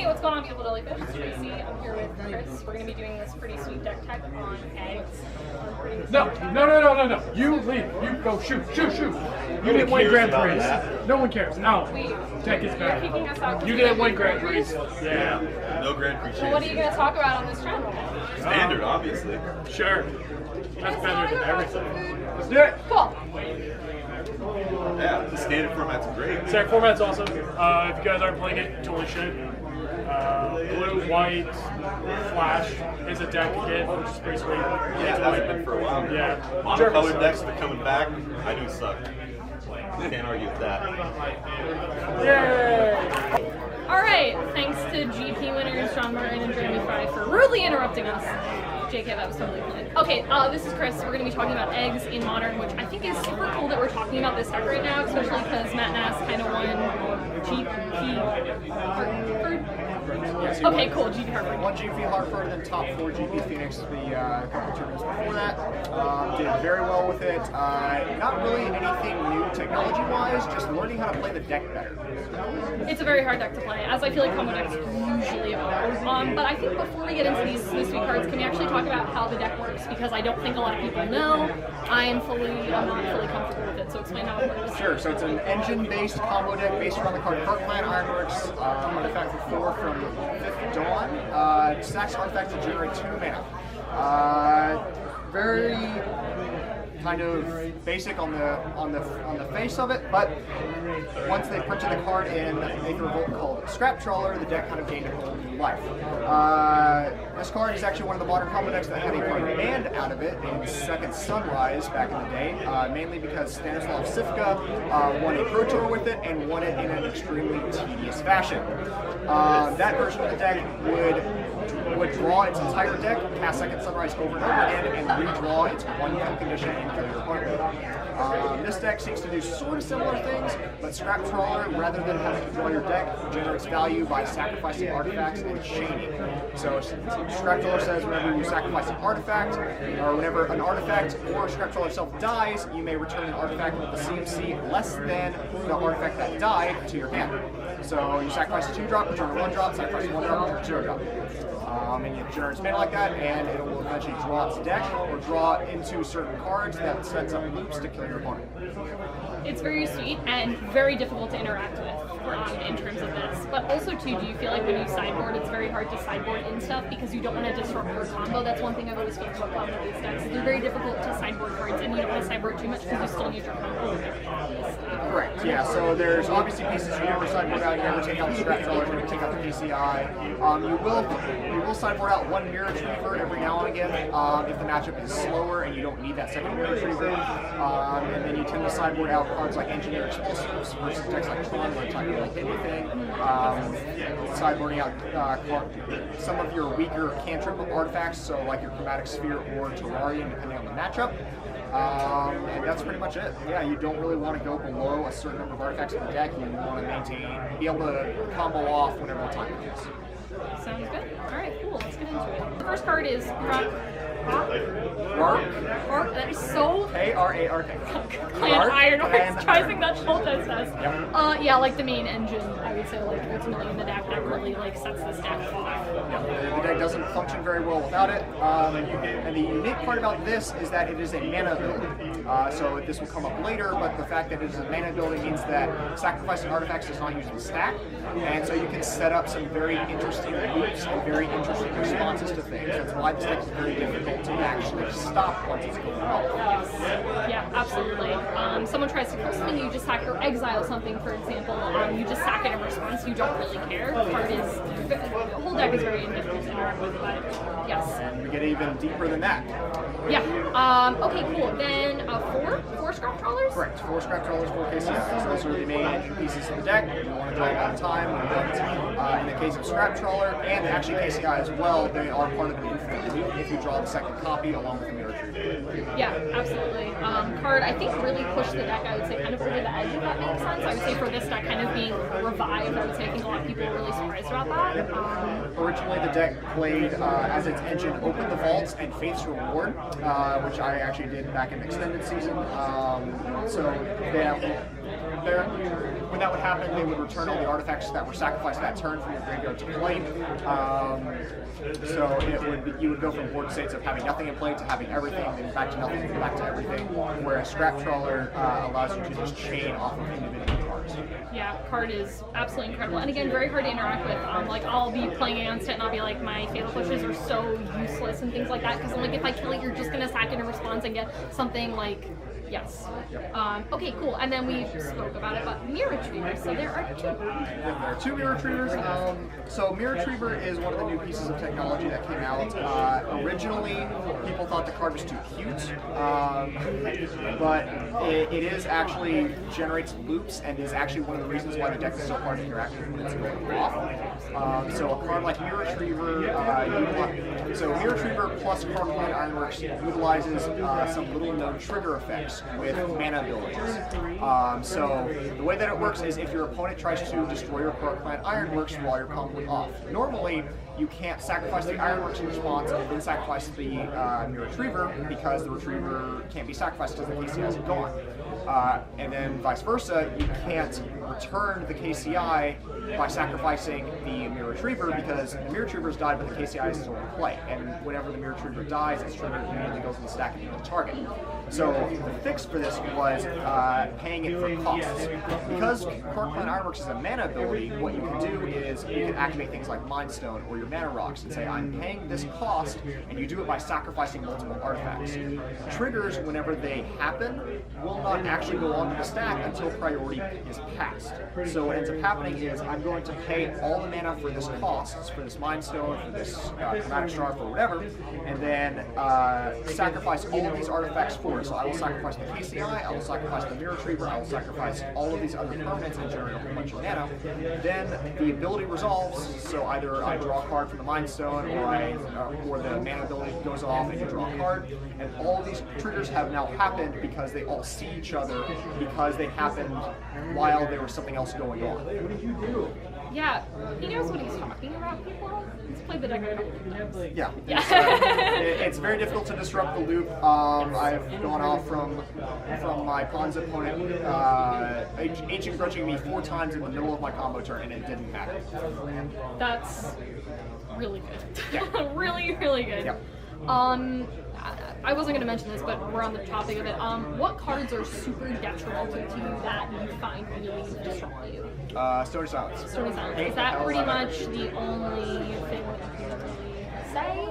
Hey, what's going on, beautiful Jellyfish? It's Tracy. I'm here with Chris. We're going to be doing this pretty sweet deck tech on eggs. No. You leave. You go shoot. You didn't win Grand Prix. No one cares. No. Deck is better. You're kicking us out. You didn't win Grand Prix. Yeah. No Grand Prix. Well, what are you going to talk about on this channel? Standard, obviously. Sure. That's better than everything. Let's do it. Cool. Yeah, the standard format's great. Standard format's awesome. If you guys aren't playing it, you totally should. Blue, white, flash is a deck again, which is pretty sweet. Yeah, it hasn't been for a while. Yeah. Monocolored decks are coming back. I do suck. Can't argue with that. Yay! Alright, thanks to GP winners John Martin and Jeremy Fry for rudely interrupting us. JK, that was totally planned. Okay, this is Chris. We're going to be talking about eggs in Modern, which I think is super cool that we're talking about this deck right now, especially because Matt Nass kind of won GP Hartford. Okay, cool, GP Hartford. One GP Hartford, then top 4 GP Phoenix the couple tournaments before that. Did very well with it. Not really anything new technology-wise, just learning how to play the deck better. It's a very hard deck to play, as I feel like combo decks usually are. But I think before we get into these sweet cards, can we actually talk about how the deck works? Because I don't think a lot of people know. I'm not fully comfortable with it, so explain how it works. Sure, so it's an engine-based combo deck based around the card Card Plan, Ironworks, artifact for 4 from 5th Dawn. Stacks artifact to generate 2 mana. Very kind of basic on the face of it, but once they printed the card in Aether Revolt called Scrap Trawler, the deck kind of gained a whole new life. This card is actually one of the modern combo decks that had a card banned out of it in Second Sunrise back in the day, mainly because Stanislav Sivka won a Pro Tour with it and won it in an extremely tedious fashion. That version of the deck would draw its entire deck, cast Second Sunrise over and over again, and redraw its one condition and kill your opponent. This deck seeks to do sort of similar things, but Scrap Trawler, rather than having to draw your deck, generates value by sacrificing artifacts and chaining. So Scrap Trawler says whenever you sacrifice an artifact, or whenever an artifact or Scrap Trawler itself dies, you may return an artifact with a CMC less than the artifact that died to your hand. So you sacrifice a 2-drop, return a 1-drop, sacrifice a 1-drop, return a 0-drop. And you generate mana like that, and it will eventually draw its deck or draw into certain cards that sets up loops to kill your opponent. It's very sweet and very difficult to interact with in terms of this. But also, too, do you feel like when you sideboard, it's very hard to sideboard in stuff because you don't want to disrupt your combo? That's one thing I've always felt about combo-based decks. They're very difficult to sideboard cards, and you don't want to sideboard too much because you still need your combo. Correct, yeah. So there's obviously pieces you never sideboard out, you never take out the Scrap Trawler, you never take out the PCI. You will sideboard out one Mirror Retriever every now and again if the matchup is slower and you don't need that second Mirror Retriever. And then you tend to sideboard out cards like Engineer Explosives versus decks like Tron, where it's not really anything. Sideboarding out some of your weaker cantrip artifacts, so like your Chromatic Sphere or Terrarium, depending on the matchup. And that's pretty much it. Yeah, you don't really want to go below a certain number of artifacts in the deck. You want to be able to combo off whenever the time comes. Sounds good. Alright, cool. Let's get into it. The first card is Ark. That is so... A-R-A-R-K. Clan Ironworks. Trising that Schultes says. Yep. Yeah, like the main engine, I would say, like, ultimately in the deck that really, like, sets this deck off. Yeah, the deck doesn't function very well without it. And the unique part about this is that it is a mana building. So this will come up later, but the fact that it is a mana building means that sacrificing artifacts does not usually stack. And so you can set up some very interesting loops and very interesting responses to things. That's why this deck is very difficult to actually stop once it's going off. Yeah, absolutely. Someone tries to kill something, you just sack or exile something, for example. You just sack it in response, you don't really care. The whole deck is very difficult to interact with, but yes. And we get even deeper than that. Yeah. Okay, cool. Then 4 Scrap Trawlers? Correct. 4 Scrap Trawlers, 4 KCIs. So those are the main pieces of the deck. You want to draw it all the time. In the case of Scrap Trawler, and actually KCI as well, they are part of an infinite loop if you draw the second copy along with the Mirror Retriever. Yeah, absolutely. Card, I think, really pushed the deck, I would say, kind of over the edge, if that makes sense. I would say for this deck kind of being revived, I would say I think a lot of people were really surprised about that. Originally, the deck played as its engine Open the Vaults and Faith's Reward, which I actually did back in Extended Season. So when that would happen, they would return all the artifacts that were sacrificed that turn from your graveyard to play. So you would go from board states of having nothing in play to having everything, then back to nothing, then back to everything. Whereas Scrap Trawler allows you to just chain off of individual cards. Yeah, card is absolutely incredible, and again, very hard to interact with. Like, I'll be playing against it, and I'll be like, my fatal pushes are so useless and things like that, because I'm like, if I kill it, you're just gonna sack it in response and get something like, yes. Okay, cool. And then we spoke about it, but Mirror Retrievers. So there are two. There are two Mirror Retrievers. So Mirror Retriever is one of the new pieces of technology that came out. Originally, people thought the card was too cute, but it is actually generates loops and is actually one of the reasons why the deck is so hard to interact with when it's going off. So a card like Mirror Retriever, Mirror Retriever plus Card Clan Ironworks utilizes some little known trigger effects with mana abilities. So the way that it works is if your opponent tries to destroy your Card Clan Ironworks while you're comboing off, normally you can't sacrifice the Ironworks in response and then sacrifice the Mirror Retriever because the Retriever can't be sacrificed because the KCI is gone. And then vice versa, you can't return the KCI by sacrificing the Mirror Retriever because the Mirror Retriever's died but the KCI is still in play. And whenever the Mirror Retriever dies, its trigger immediately goes in the stack and equals target. So the fix for this was paying it for costs. Because Card Clan Ironworks is a mana ability, what you can do is you can activate things like Mind Stone or your mana rocks and say, I'm paying this cost, and you do it by sacrificing multiple artifacts. Triggers, whenever they happen, will not actually go onto the stack until priority is passed. So what ends up happening is I'm going to pay all the mana for this cost, for this Mind Stone, for this Chromatic Star, for whatever, and then sacrifice all of these artifacts for it. So I will sacrifice the KCI, I will sacrifice the Mirror Retriever, I will sacrifice all of these other permanents and generate a whole bunch of mana. Then the ability resolves, so either I draw a card from the Mind Stone or the mana ability goes off and you draw a card. And all of these triggers have now happened because they all see each other because they happened while there was something else going on. Yeah, he knows what he's talking about, people. He's played the deck a couple of times. Yeah. It's very difficult to disrupt the loop. I've gone off from my Pawn's opponent, Ancient Grudging me 4 times in the middle of my combo turn, and it didn't matter. That's really good. Yeah. Really, really good. Yep. I wasn't going to mention this, but we're on the topic of it. What cards are super detrimental to you that you find really destroy you? Stony Silence. Stony Silence. Is that pretty much the only thing that you can really say?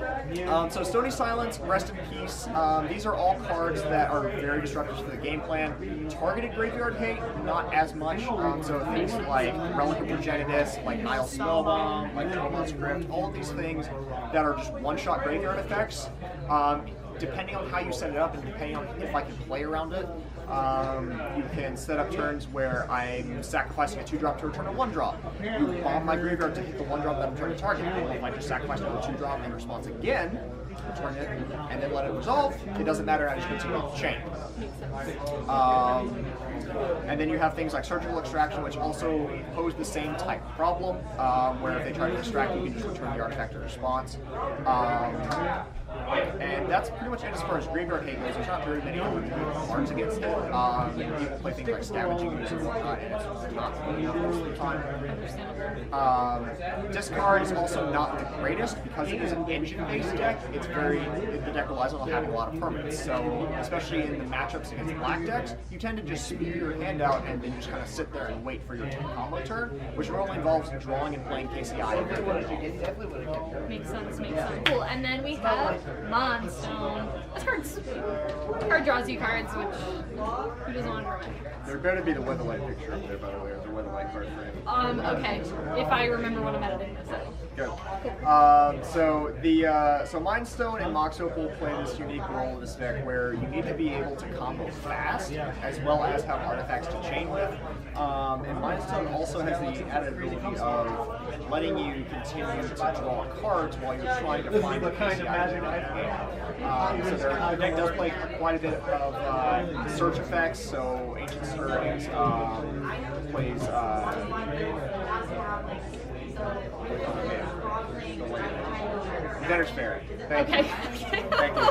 So Stony Silence, Rest in Peace, these are all cards that are very disruptive to the game plan. Targeted Graveyard Hate, not as much. So things like Relic of Progenitus, like Nile Spellbomb, like Trauma Script, all of these things that are just one-shot graveyard effects. Depending on how you set it up and depending on if I can play around it, you can set up turns where I'm sacrificing a 2-drop to return a 1-drop. You bomb my graveyard to hit the 1-drop that I'm trying to target. And if I just sacrifice another 2-drop in response again, return it, and then let it resolve, it doesn't matter, I just continue with the chain. And then you have things like Surgical Extraction, which also pose the same type of problem, where if they try to distract you, you can just return the artifact in response. And that's pretty much it as far as Graveyard Hate goes. There's not very many cards against it. People play things like Scavenging Ooze and whatnot, and it's not really enough most of the time. Discard is also not the greatest because it is an engine-based deck. The deck relies on having a lot of permanents. So, especially in the matchups against black decks, you tend to just spew your hand out and then just kind of sit there and wait for your combo turn, which normally involves drawing and playing KCI. Makes sense. Cool. And then we have Monstone. This card draws you cards, which who doesn't want to draw any cards? There better be the Weatherlight picture up there, by the way, or the Weatherlight card frame. Okay. If I remember when I'm editing this out. Good. So Mind Stone and Mox Opal play this unique role in this deck where you need to be able to combo fast as well as have artifacts to chain with. And Mind Stone also has the added ability of letting you continue to draw cards while you're trying to find the KCI. So the deck does play quite a bit of search effects, so Ancient Stirrings plays Inventor's Fair. Thank you. Thank you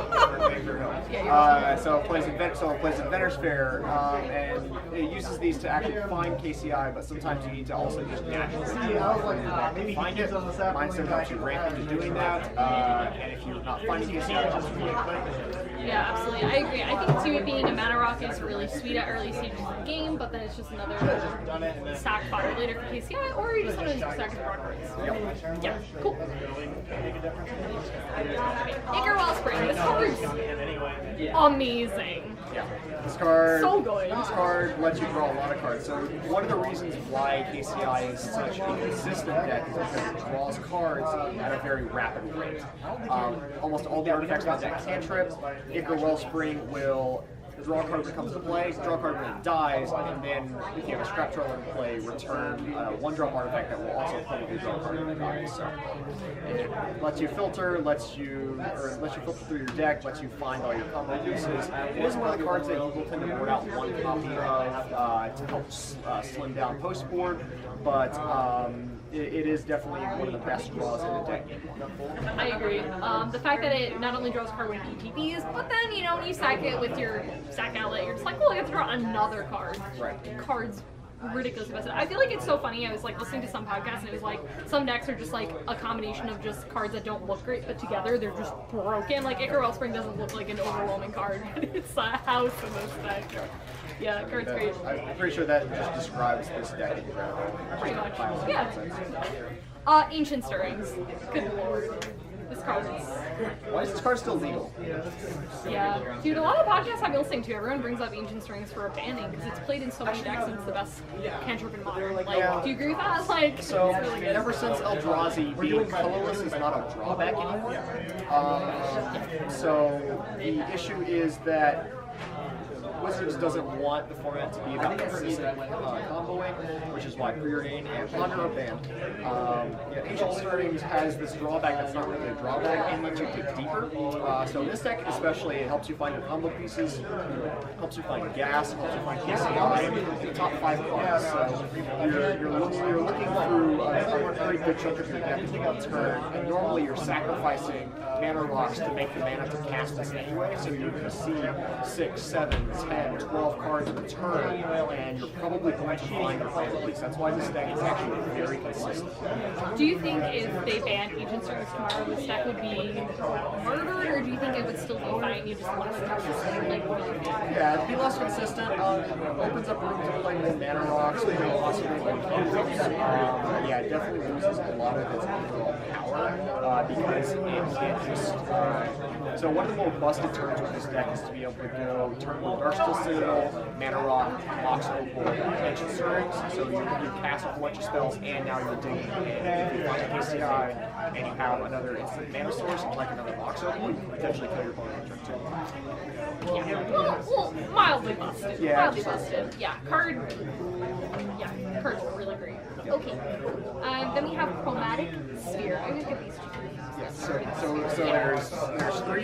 for your help. So it plays Inventor's Fair, and it uses these to actually find KCI, but sometimes you need to also just naturally find it. Mine still helps you ramp into doing that, and if you're not finding KCI, it's just really Yeah, absolutely. I agree. I think too, being a mana rock is really sweet at early stages of the game, but then it's just another stack fodder later for KCI, or you just want to stack your cards. Yeah, cool. Ichor Wellspring. This card's amazing. Yeah. This card, So good. This card lets you draw a lot of cards. So one of the reasons why KCI is such a consistent deck is because it draws cards at a very rapid rate. Almost all the artifacts in the deck cantrip. Ichor Wellspring will draw a card when it comes to play, draw a card when it dies, and then if you have a scrap trailer in play, return a 1-drop artifact that will also probably draw a card when it dies. So it lets you filter, lets you filter through your deck, lets you find all your combo pieces. It is one of the cards that people tend to board out one copy of to help slim down post board, but it is definitely one of the best draws in the deck. I agree. The fact that it not only draws a card when it ETBs, but then, you know, when you stack it with your stack outlet, you're just like, well, I get to draw another card. Right. Cards ridiculously busted. I feel like it's so funny. I was like listening to some podcasts and it was like some decks are just like a combination of just cards that don't look great, but together they're just broken. Like Ichor Wellspring doesn't look like an overwhelming card, but it's a house in this deck. Yeah, card's great. I'm pretty sure that just describes this deck in general. Pretty much. Yeah. Ancient Stirrings. Good lord. This card is... Why is this card still legal? Yeah. Dude, a lot of podcasts I've been listening to, everyone brings up Ancient Stirrings for a banning because it's played in so many decks and it's the best cantrip in Modern. Like, do you agree with that? Like, So, it's really good. ever since Eldrazi, being colorless is not a drawback anymore. So, the issue is that Wizards doesn't want the format to be about consistent comboing, which is why Preordain and Ponder are banned. Ancient Stirrings has this drawback that's not really a drawback and lets you dig deeper. So in this deck especially, it helps you find your combo pieces, helps you find gas, helps you find KCI, the top 5 cards. So you're looking through a very good chunk of your deck on turn, and normally you're sacrificing mana rocks to make the mana to cast this anyway, so you're going to see 6, 7, 10, 12 cards in a turn, and you're probably going to find your final piece. That's why this deck is actually very consistent. Do you think if they banned Ancient Stirrings tomorrow, this deck would be murdered, or do you think it would still be fine? You just less consistent? Like, what do you think? Yeah, it'd be less consistent. Opens up room to play more mana rocks, maybe possibly like cantrips. Yeah, it definitely loses a lot of its overall power because it can't just. So one of the more busted turns with this deck is to be able to go turn 1 Darksteel Citadel, Mana Rock, Mox Opal, Ancient Stirrings. So you cast a whole bunch of spells and now you're digging. And if you find a KCI and you have another instant mana source, like another Mox Opal, you can potentially kill your opponent on turn 2. Yeah. Well, mildly busted. Yeah, Mildly busted. Yeah. Card's really great. Okay. Then we have Chromatic Sphere. I'm gonna get these two. Yes, so there's 3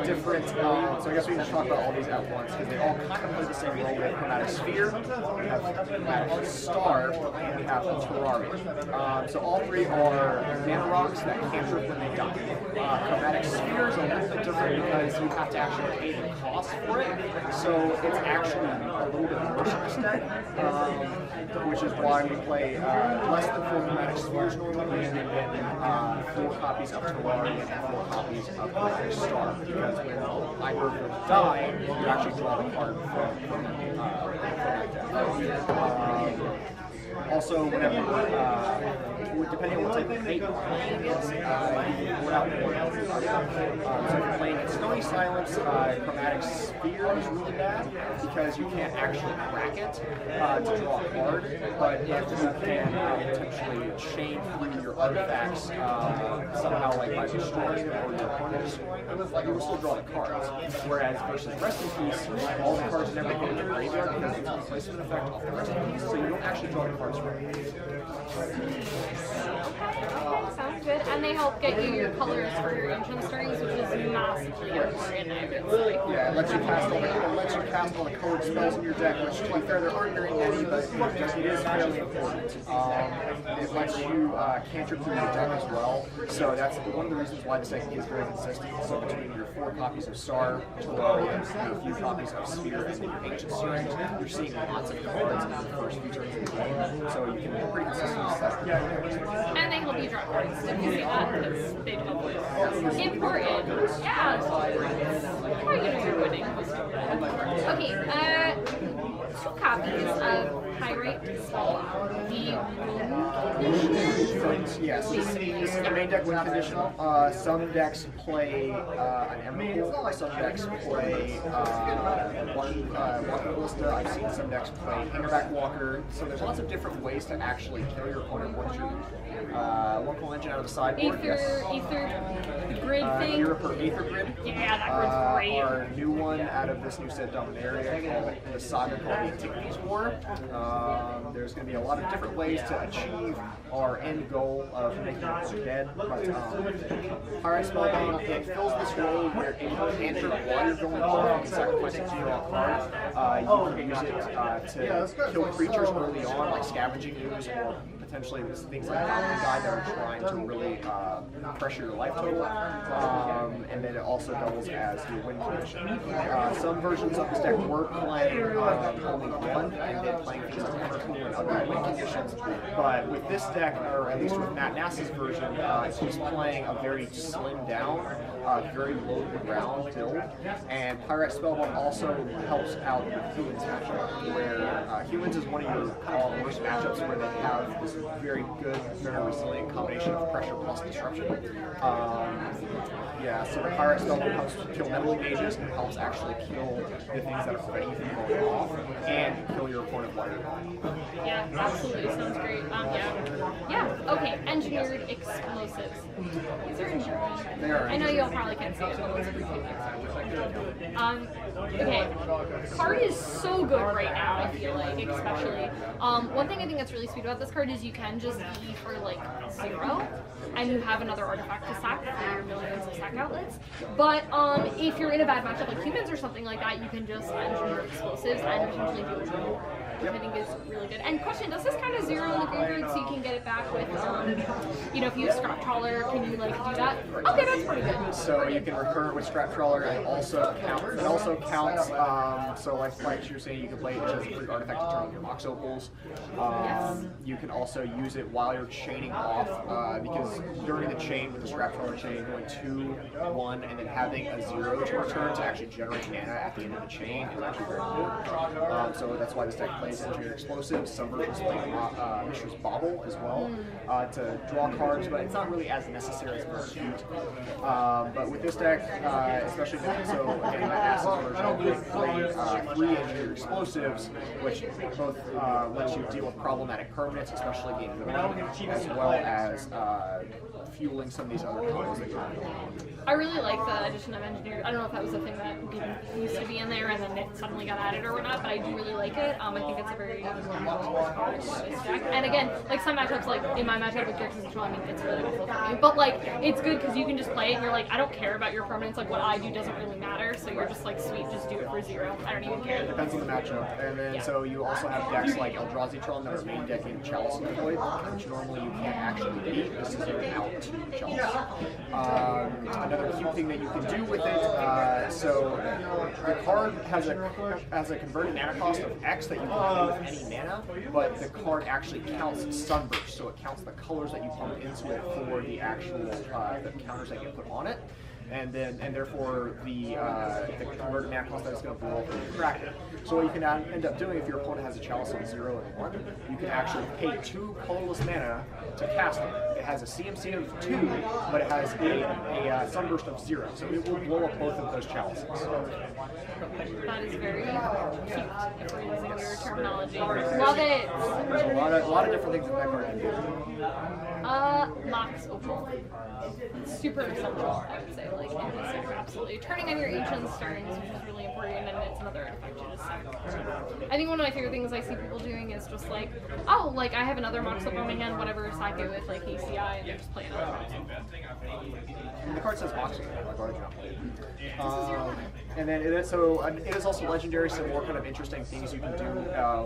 different, so I guess we can just talk about all these at once because they all kind of play the same role. We have Chromatic Sphere, we have Chromatic Star, and we have Terrarium. So all 3 are mana rocks that cantrip when they die. Chromatic Sphere is a little bit different because you have to actually pay the cost for it, so it's actually a little bit worse in this deck, which is why we play less than 4 Chromatic Spheres normally, and then 4 copies of Terrarium and 4 copies of Chromatic Star, because when either of them die, you actually draw the card from that deck. Also, whenever, depending on what type of bait you're playing against, you put out more healthy cards. So if you're playing at Stony Silence, Chromatic Sphere is really bad because you can't actually crack it to draw a card, but if you can potentially chain through your artifacts somehow, like by destroying them or your opponent destroying them, you will still draw the cards. Whereas versus Rest in Peace, all the cards never go in the graveyard because it's a replacement effect off the Rest in Peace, so you don't actually draw the cards right. Okay, sounds good. And And they help get you your colors for your ancient stirrings, which is massively important, I would say. Yeah, it lets you cast all the colored spells in your deck, which, to be fair, there aren't very many, but it is fairly important. It lets you cantrip through your deck as well, so that's one of the reasons why this deck is very consistent. So between your 4 copies of Star, Terrarium, and a few copies of Sphere, and then your Ancient Stirrings, you're seeing lots of cards in the first few turns of the game, so you can be pretty consistent with that. And they help you draw cards. Did you see that? Because they help you. Important. Yeah. How are you doing? You're winning. Okay, 2 copies of Pyrite Spell. Yes, this is the main deck win conditional. Some decks play an Emrakul, some decks play Walking Ballista. I've seen some decks play Hangerback Walker. So there's lots of different ways to actually kill your opponent once you're one cool engine out of the sideboard. Ether grid thing. Aether Grid. Yeah, that grid's great. Our new one out of this new set Dominaria called the Saga called the Antiquities War. There's going to be a lot of different ways to achieve our end goal of making it dead. But Pyrite Spellbomb, it fills this role where if you cantrip while you're going off and sacrificing to draw a card, you can use it to kill creatures early on, like Scavenging Ooze, or potentially things like Goblin Guide that are trying to really pressure your life total. And then it also doubles as your win condition. Some versions of this deck were playing only one, and then playing things like Evercool and other win conditions. But with this deck, or at least with Matt Nass's version, he's playing a very slimmed down, very low to the ground build. And Pyrite Spellbomb also helps out with Humans matchup, where Humans is one of your kind of worst matchups where they have this very good, very resilient combination of pressure plus disruption. Yeah, so the Pyrite Spellbomb helps kill meddling mages and helps actually kill the things that are preventing you from going off, and kill your opponent while you're gone. Yeah, absolutely. Sounds great. Yeah. Okay, engineered explosives. These are in German. They are. I know you all probably can't see it, but let's repeat it. Okay. Card is so good right now, I feel like, especially. One thing I think that's really sweet about this card is you can just E for like 0, and you have another artifact to sack for your millions of sack outlets. But if you're in a bad matchup like Humans or something like that, you can just engineer explosives and potentially do a draw, which I think is really good. And question, does this kind of 0 in the graveyard so you can get it back with, if you have Scrap Trawler, can you like do that? Okay, that's pretty good. So you can recur it with Scrap Trawler, and it also counts, so like you were saying, you can play it as a free artifact to turn on your Mox Opals. You can also use it while you're chaining off, because during the chain with the Scrap Trawler chain, going 2, 1, and then having a 0 to return to actually generate mana at the end of the chain is actually very good. So that's why this deck plays Engineered Explosives. Some versions play Mishra's Bauble as well to draw cards, but it's not really as necessary as Pursuit. But with this deck, especially so again, my Nass's version, we play 3 Engineered Explosives, which both lets you deal with problematic permanents, especially game 1, as well as fueling some of these other combos that you're on. I really like the addition of Engineered. I don't know if that was a thing that didn't used to be in there and then it suddenly got added or whatnot, but I do really like it. I think it's a very card for this deck. And again, like some matchups, like in my matchup with Dirk Control, I mean, it's really awful for me. But like, it's good because you can just play it and you're like, I don't care about your permanents. Like what I do doesn't really matter. So you're just like, sweet, just do it for 0. I don't even care. It depends on the matchup. And then so you also have decks like Eldrazi Tron that are main decking Chalice and Void, which normally you can't actually beat. This is your out to Chalice. Another cute thing that you can do with it, so the card has a converted mana cost of X that you can do with any mana, but the card actually counts Sunburst, so it counts the colors that you pump into it for the actual the counters that get put on it. And therefore the converted mana cost that is going to blow up when you crack it. So what you can end up doing if your opponent has a Chalice of 0 and 1, you can actually pay 2 colorless mana to cast it. It has a CMC of 2, but it has a Sunburst of 0, so it will blow up both of those Chalices. That is very cute, if we're using your terminology. Love it! There's a lot of different things that card can do. Mox Opal. Super essential, I would say, like in this year, absolutely. Turning on your ancient stirrings, which is really important, and it's another artifact you just sack. I think one of my favorite things I see people doing is just like, oh, like I have another Mox Opal in my hand, whatever, sack it with like ACI, and just play another Mox Opal. card says Moxie, like already jumped. And then it is also legendary. Some more kind of interesting things you can do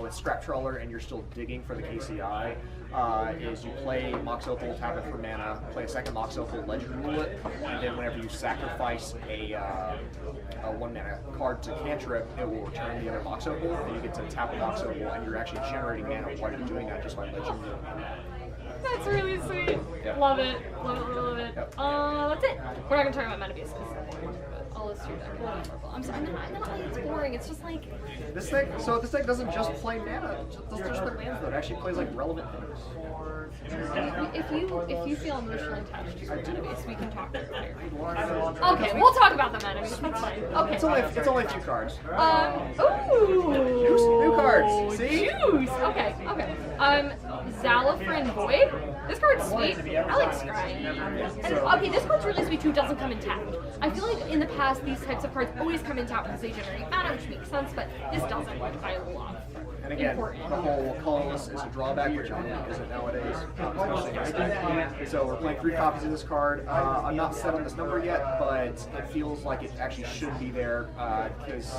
with Scrap Trawler, and you're still digging for the KCI. Is you play Mox Opal, tap it for mana, play a second Mox Opal, legend rule it, and then whenever you sacrifice a 1 mana card to cantrip, it will return the other Mox Opal, and you get to tap a Mox Opal, and you're actually generating mana while you're doing that just by legend ruling. That's really sweet. Yep. Love it. Love it. Yep. That's it. We're not gonna talk about Metabeast because I'll list through that. I'm sorry. Not like it's boring. It's just like This deck doesn't just play mana. It doesn't just play lands though. It actually plays like relevant things. if you feel emotionally attached to your Metabeast, we can talk about it later. Okay, Okay, we'll talk about the Metabeast. That's fine. Okay. It's only a few cards. Ooh. New cards. See? Juice. Okay. Zalafrin Void. This card's sweet. I like Scry. Okay, this card's really sweet too. Doesn't come in tapped. I feel like in the past these types of cards always come in tapped because they generate mana, which makes sense. But this doesn't, which I love. And again, Important. the whole colorless is a drawback, which I think isn't nowadays. Especially in this deck. So we're playing 3 copies of this card. I'm not set on this number yet, but it feels like it actually should be there because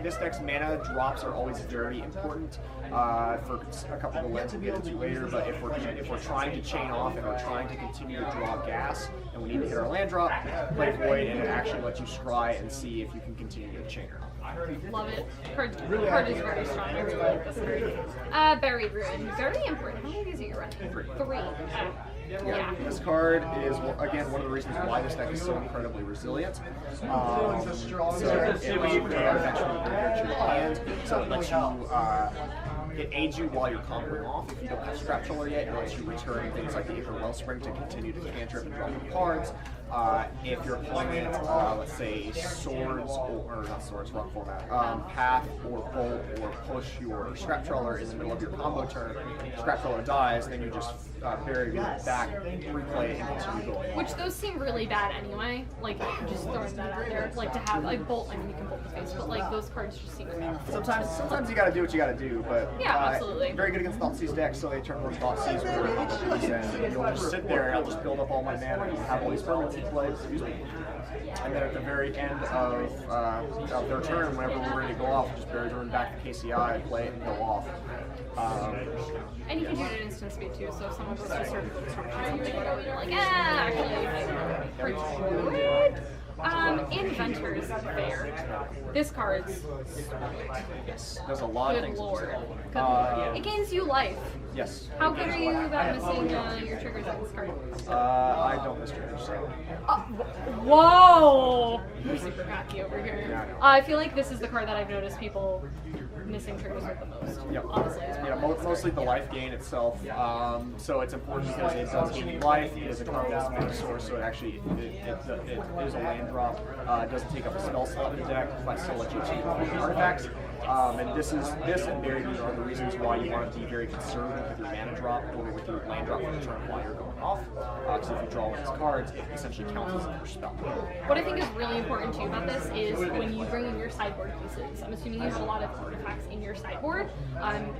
this deck's mana drops are always very important for a couple of the lands we'll get into later. But if we're trying to chain off and we're trying to continue to draw gas and we need to hit our land drop, play Void, and it actually lets you scry and see if you can continue to chain or not. Love it. Card is very strong. I really like this card. Buried Ruin. Very important. How many of these are you running? 3. Yeah. This card is, again, one of the reasons why this deck is so incredibly resilient. So it lets you artifacts from the graveyard to your hand. So it lets you, it aids you while you're comboing off. If you don't have Scrap Trawler yet, it lets you return things like the Aether Wellspring to continue to cantrip and draw more cards. If your opponent, let's say swords, or not swords, wrong format, path or bolt or push your Scrap Trawler in the middle of your combo turn, Scrap Trawler dies, then you just bury your back, replay it, and continue going. Which those seem really bad anyway. Like, just throwing that out there. Like, to have, like, bolt, I mean, you can bolt the face, but, like, those cards just seem bad. Sometimes you gotta do what you gotta do, but yeah, absolutely. Very good against Thoughtseize decks, so they turn more Thoughtseize where and you'll just sit there and I'll just build up all my mana and have all these permanents in play, excuse me. And then at the very end of their turn, whenever we're ready to go off, just bury Ruin back to KCI, play it, and go off. And you can do it at instant speed too, so if someone goes to certain instructions, you're like, actually, what? Inventors Fair. This card's Yes, there's a lot of good things. lord. It gains you life. Yes. How good are you about missing your triggers on this card? I don't miss triggers, so. Whoa! You're super cocky over here. Yeah, I know. I feel like this is the card that I've noticed people missing triggers with the most. Yep. Honestly. Mostly the life gain itself. So it's important because it does gain you life. It is a colorless mana source, so it actually it is a land drop. It doesn't take up a spell slot in the deck, but still lets you take artifacts. And this and Buried Ruin are the reasons why you want to be very conservative with your mana drop or with your land drop for the turn while you're going off. Because if you draw one of these cards, it essentially counts as your spell. What I think is really important too about this is when you bring in your sideboard pieces. I'm assuming you have a lot of artifacts in your sideboard.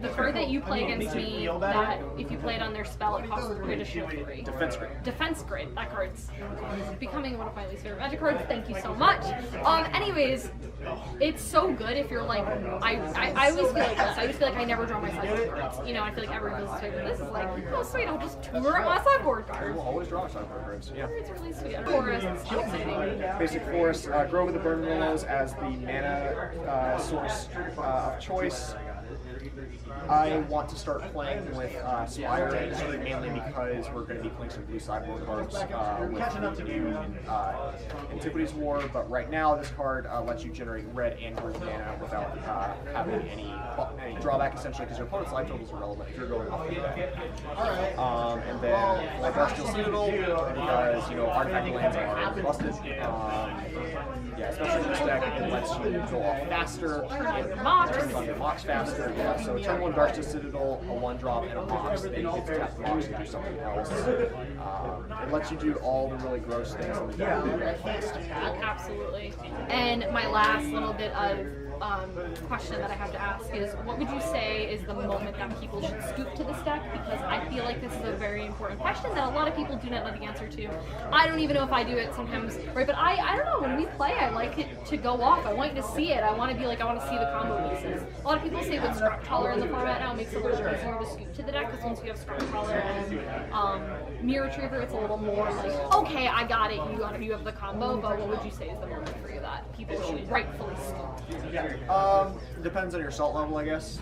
The card that you play against me, that if you play it on their spell, it costs 3 additional 3. Defense Grid. Defense Grid. That card's becoming one of my least favorite Magic cards. Thank you so much. Anyways, it's so good if you're like, I always feel like this. I always feel like I never draw my sideboard cards. You know, I feel like everyone feels this way, but this is like, oh sweet, I'll just tour up my sideboard cards. We'll always draw sideboard cards. Yeah. It's really sweet. Forest, it's exciting. Basic Forest, Grove of the Burn Willows as the mana source of choice. I want to start playing with Spire, mainly because we're going to be playing some blue sideboard cards with the new Antiquities War, but right now this card lets you generate red and green mana without having any drawback, essentially, because your opponent's life totals are relevant if you're going off the deck. And then Darksteel Citadel, because, you know, artifact lands are busted. Yeah, especially in this deck, it lets you go off faster, it turns on your Mox faster. Yeah, so turn 1 Darksteel Citadel, a 1-drop, and a Mox, then you get to tap the Mox and do something else. It lets you do all the really gross things in the deck really fast. Absolutely. And my last little bit of question that I have to ask is, what would you say is the moment that people should scoop to this deck? Because I feel like this is a very important question that a lot of people do not know the answer to. I don't even know if I do it sometimes, right? But I don't know, when we play, I like it to go off. I want you to see it. I want to be like, I want to see the combo pieces. A lot of people say with Scrap Trawler in the format now, it makes it a little easier to scoop to the deck, because once you have Scrap Trawler and Mirror Retriever, it's a little more like, okay, I got it, you have the combo, but what would you say is the moment for you that people should rightfully scoop? Depends on your salt level, I guess.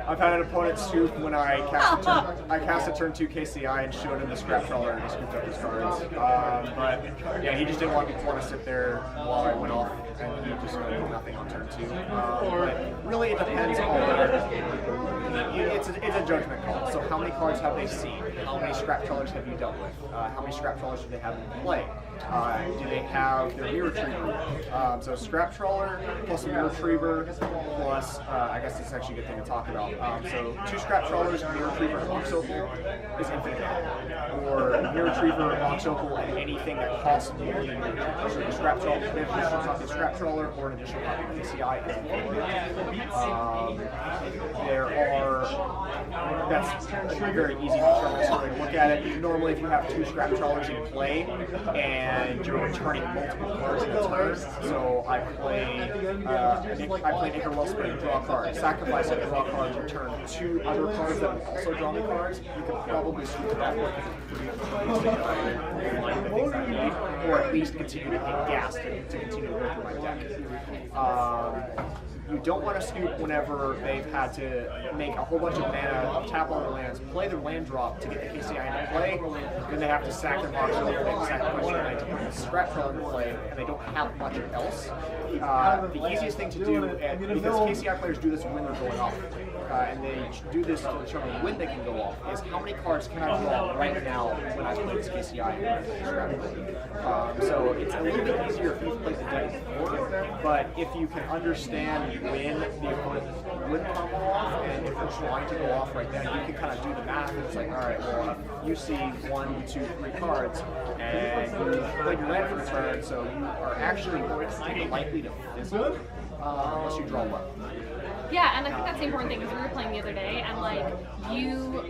I've had an opponent scoop when I cast a turn 2 KCI and showed him the Scrap Trawler and he scooped up his cards. But yeah, he just didn't want to sit there while I went off, and he just did nothing on turn 2. But really, it depends on it's a judgment call. So how many cards have they seen? How many Scrap Trawlers have you dealt with? How many Scrap Trawlers do they have in play? Do they have their Mirror Retriever? So Scrap Trawler plus a Mirror Retriever plus, I guess it's actually a good thing to talk about. So 2 Scrap Trawlers, Mirror Retriever, and Box Opal is infinite mana. Or Mirror Retriever, Box Opal, and anything that costs more than Mirror Retriever. So the Scrap Trawler, an additional copy of Scrap Trawler, or an additional copy of PCI is infinite. That's very easy to determine to look at it. Normally, if you have 2 Scrap Trawlers in play, and you're returning multiple cards in a turn. So I play Nickel Wellspring, draw a card, sacrifice it, draw a card, return 2 other cards that will also draw me cards. You can probably scoop that one or at least continue to get gassed to continue to go through my deck. You don't want to scoop whenever they've had to make a whole bunch of mana, tap all their lands, play their land drop to get the KCI into play, then they have to sack their box over, they have to sacrifice their land to put the Scrap Trawler into play, and they don't have much else. The easiest thing to do, because KCI players do this when they're going off, and they do this to determine when they can go off, is how many cards can I draw right now when I play this KCI and Scrap Trawler. So it's a little bit easier if you've played the deck before, but if you can understand when the opponent would come off, and if they're trying to go off right then, you can kind of do the math. It's like, all right, well, you see 1, 2, 3 cards, and you played your land for the turn, so you are actually likely to fizzle unless you draw one. Yeah, and I think that's the important thing, because we were playing the other day, and you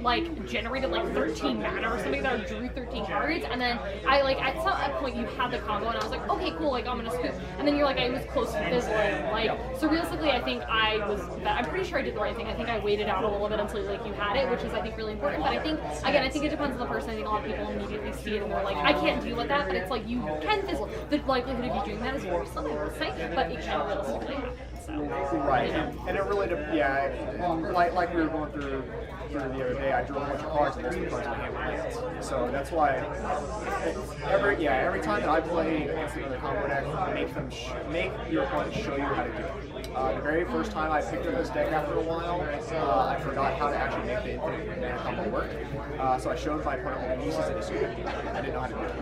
generated 13 mana or something that drew 13 cards, and then at some point you had the combo, and I was like, okay, cool, I'm gonna scoop, and then you're like, I was close to fizzling, so realistically, I think I'm pretty sure I did the right thing. I think I waited out a little bit until you had it, which is I think really important. But I think it depends on the person. I think a lot of people immediately see it and they're like, I can't deal with that, but it's like you can fizzle. The likelihood of you doing that is more slim, I would say, but it can realistically happen. So, right, and it really, like we were going through the other day, I drew a bunch of cards and most of the cards in my hand were lands. So that's why every time that I play against another combo deck, make your opponent show you how to do it. The very first time I picked up this deck after a while, I forgot how to actually make the infinite mana combo work. So I showed my opponent all the pieces and he scooped. I didn't know how to do it.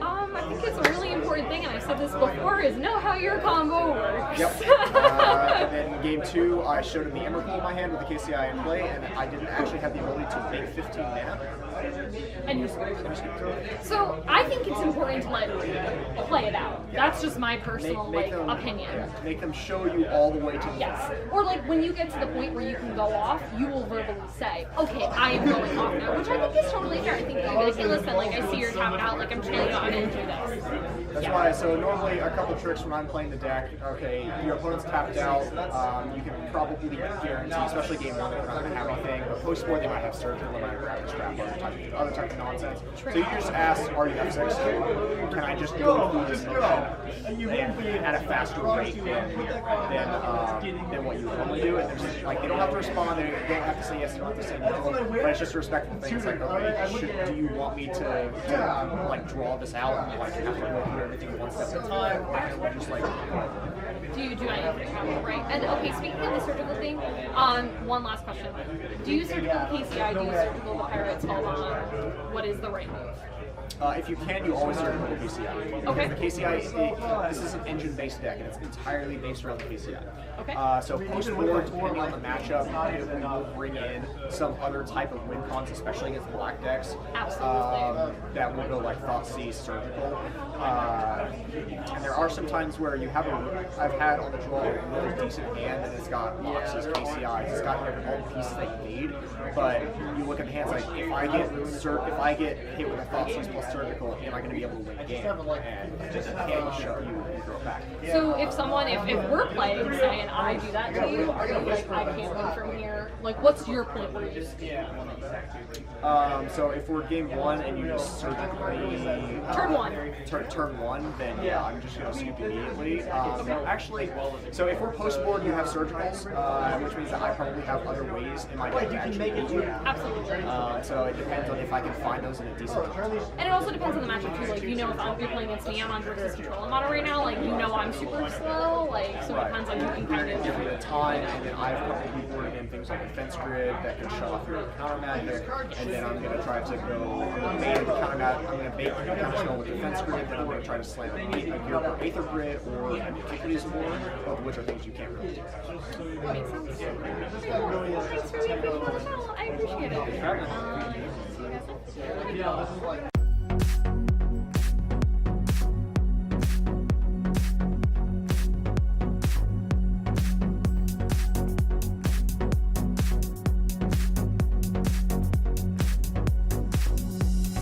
I think it's a really important thing, and I've said this before, is know how your combo works. Yep. And then game 2, I showed him the Emrakul in my hand with the KCI in play, and I didn't actually have the ability to make 15 mana. And you scooped. So I think it's important to play it out. That's just my personal opinion. Yeah, make them show you all the way to the yes. Or when you get to the point where you can go off, you will verbally say, okay, I am going off now, which I think is totally fair. I think you'll be like, hey, listen, I see you're tapped out, I'm chilling on it and do this. That's why, so normally a couple tricks when I'm playing the deck, okay, your opponent's tapped out, you can probably guarantee, especially game 1, they're not going to have anything, but post-4 they might have surgery, they might have grab and scrap, other type of nonsense. So you just ask, are you F6? Can I just go through this motion at a faster rate than what you would normally do? And there's they don't have to respond, they don't have to say yes, they don't have to say no, but it's just a respectful thing. It's like, okay, do you want me to draw this out and have to go through everything one step at a time? Or just do you do anything right? And okay, speaking of the surgical thing, one last question. Do you surgical the KCI? Do you surgical the Pirates? What is the right move? If you can, you always surgical the KCI. Okay. The KCI, this is an engine-based deck, and it's entirely based around the KCI. Okay. So post-board, depending on the matchup, we will bring in some other type of win cons, especially against black decks. Absolutely. That will go like Thoughtseize, Surgical. And there are some times where you have I've had on the draw a really decent hand and it's got boxes, KCIs, it's got all the pieces that you need. But you look at the hands like, if I get hit with a Thoughtseize plus Surgical, am I going to be able to win a game? And just can't show you throw it back. So if we're playing, say, and I do that to you, are you like, I can't win from here? Like, what's your point where you just So if we're game 1 and you just surgically turn 1. Turn 1, then yeah, I'm just gonna scoop immediately. Actually, so if we're post board, you have surgicals, which means that I probably have other ways in my deck to actually beat you. Absolutely. So it depends on if I can find those in a decent time. And it also depends on the matchup too. Like, you know, if you're playing against me, I'm on Brisky control mono right now. Like, you know, I'm super slow. Like, so it depends on who can kind of give me the time, and then I've probably boarded in things like Defense Grid that can shut off your counter magic, and then I'm gonna try to go. I'm gonna bait the counter magic. I'm gonna bait the counter spell with Defense Grid. Then I'm gonna try to slam a Gear or Aether Grid or Antiquities War, both of which are things you can't really do. Makes sense. Thanks for being patient on the channel. I appreciate it. See you guys next time.